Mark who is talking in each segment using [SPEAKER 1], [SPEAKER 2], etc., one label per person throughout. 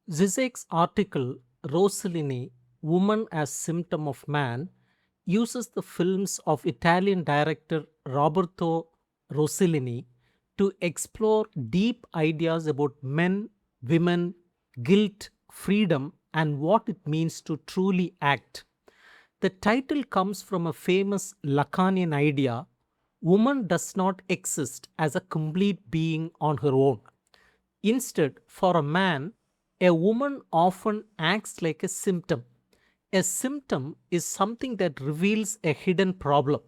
[SPEAKER 1] Zizek's article, Rossellini, Woman as Symptom of Man, uses the films of Italian director Roberto Rossellini to explore deep ideas about men, women, guilt, freedom, and what it means to truly act. The title comes from a famous Lacanian idea: woman does not exist as a complete being on her own. Instead, for a man, a woman often acts like a symptom. A symptom is something that reveals a hidden problem.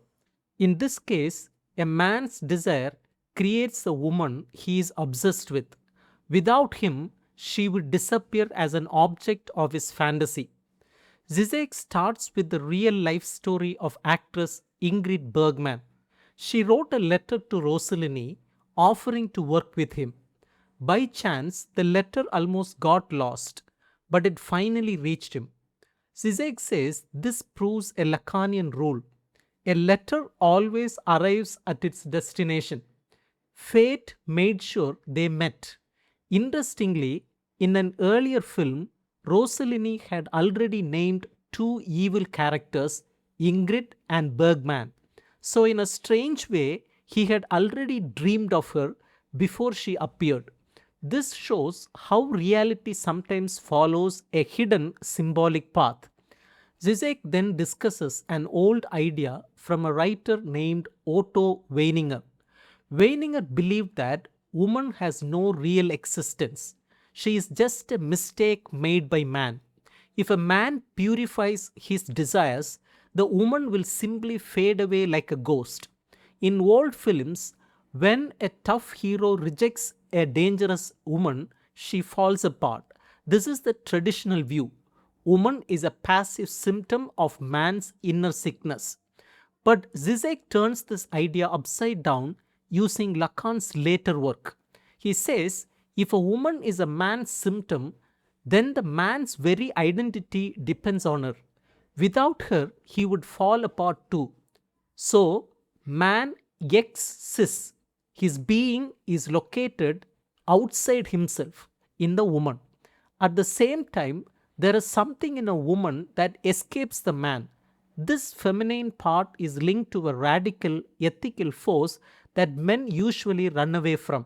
[SPEAKER 1] In this case, a man's desire creates a woman he is obsessed with. Without him, she would disappear as an object of his fantasy. Zizek starts with the real life story of actress Ingrid Bergman. She wrote a letter to Rossellini offering to work with him. By chance, the letter almost got lost, but it finally reached him. Zizek says this proves a Lacanian rule: a letter always arrives at its destination. Fate made sure they met. Interestingly, in an earlier film, Rossellini had already named two evil characters, Ingrid and Bergman. So, in a strange way, he had already dreamed of her before she appeared. This shows how reality sometimes follows a hidden symbolic path. Zizek then discusses an old idea from a writer named Otto Weininger. Weininger believed that woman has no real existence. She is just a mistake made by man. If a man purifies his desires, the woman will simply fade away like a ghost. In old films, when a tough hero rejects a dangerous woman, she falls apart. This is the traditional view. Woman is a passive symptom of man's inner sickness. But Zizek turns this idea upside down using Lacan's later work. He says if a woman is a man's symptom, then the man's very identity depends on her. Without her, he would fall apart too. So, man exists. His being is located outside himself, in the woman. At the same time, there is something in a woman that escapes the man. This feminine part is linked to a radical ethical force that men usually run away from.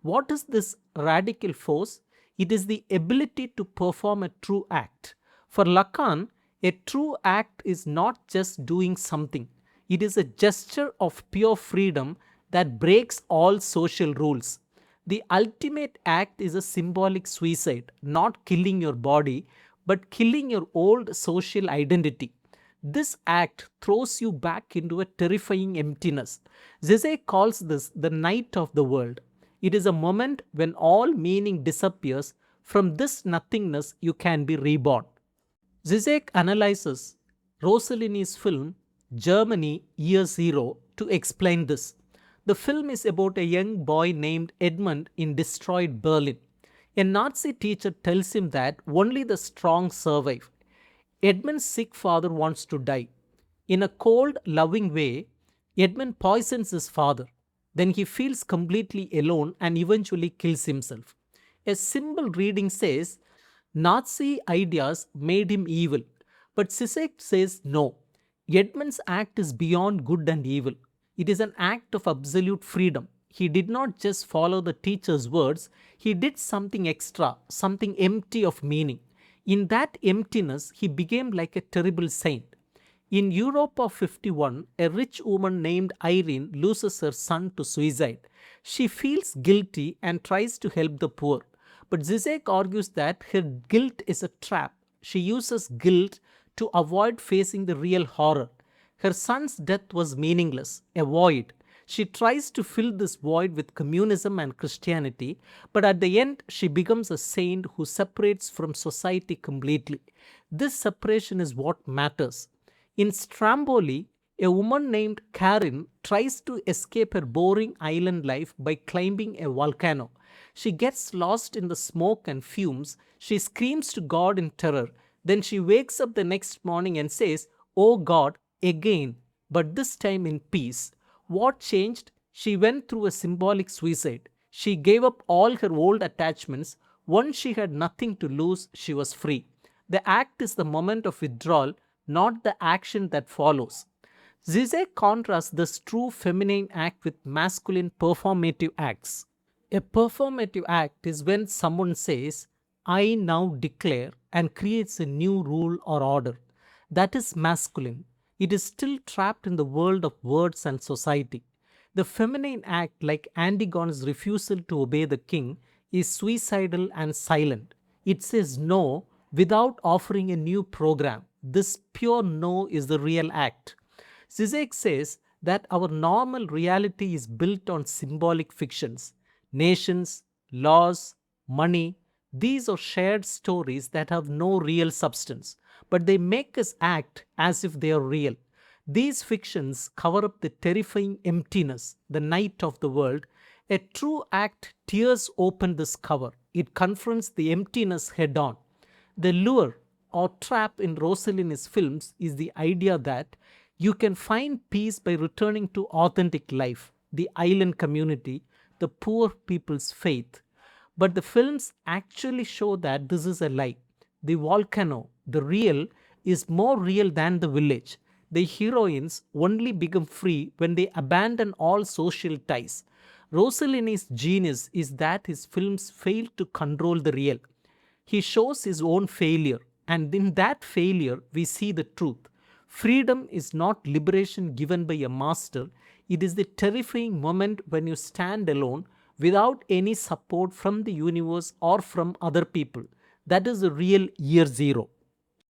[SPEAKER 1] What is this radical force? It is the ability to perform a true act. For Lacan, a true act is not just doing something, it is a gesture of pure freedom that breaks all social rules. The ultimate act is a symbolic suicide, not killing your body, but killing your old social identity. This act throws you back into a terrifying emptiness. Zizek calls this the night of the world. It is a moment when all meaning disappears. From this nothingness, you can be reborn. Zizek analyzes Rossellini's film Germany Year Zero to explain this. The film is about a young boy named Edmund in destroyed Berlin. A Nazi teacher tells him that only the strong survive. Edmund's sick father wants to die. In a cold, loving way, Edmund poisons his father. Then he feels completely alone and eventually kills himself. A simple reading says Nazi ideas made him evil, but Zizek says no. Edmund's act is beyond good and evil. It is an act of absolute freedom. He did not just follow the teacher's words, he did something extra, something empty of meaning. In that emptiness, he became like a terrible saint. In Europe of 51, a rich woman named Irene loses her son to suicide. She feels guilty and tries to help the poor. But Zizek argues that her guilt is a trap. She uses guilt to avoid facing the real horror. Her son's death was meaningless, a void. She tries to fill this void with communism and Christianity, but at the end, she becomes a saint who separates from society completely. This separation is what matters. In Stromboli, a woman named Karin tries to escape her boring island life by climbing a volcano. She gets lost in the smoke and fumes. She screams to God in terror. Then she wakes up the next morning and says, "Oh God," again, but this time in peace. What changed? She went through a symbolic suicide. She gave up all her old attachments. Once she had nothing to lose, she was free. The act is the moment of withdrawal, not the action that follows. Zizek contrasts this true feminine act with masculine performative acts. A performative act is when someone says, I now declare, and creates a new rule or order. That is masculine. It is still trapped in the world of words and society. The feminine act, like Antigone's refusal to obey the king, is suicidal and silent. It says no without offering a new program. This pure no is the real act. Zizek says that our normal reality is built on symbolic fictions. Nations, laws, money, these are shared stories that have no real substance, but they make us act as if they are real. These fictions cover up the terrifying emptiness, the night of the world. A true act tears open this cover. It confronts the emptiness head on. The lure or trap in Rossellini's films is the idea that you can find peace by returning to authentic life, the island community, the poor people's faith. But the films actually show that this is a lie. The volcano, the real, is more real than the village. The heroines only become free when they abandon all social ties. Rossellini's genius is that his films fail to control the real. He shows his own failure, and in that failure, we see the truth. Freedom is not liberation given by a master, it is the terrifying moment when you stand alone without any support from the universe or from other people. That is the real year zero.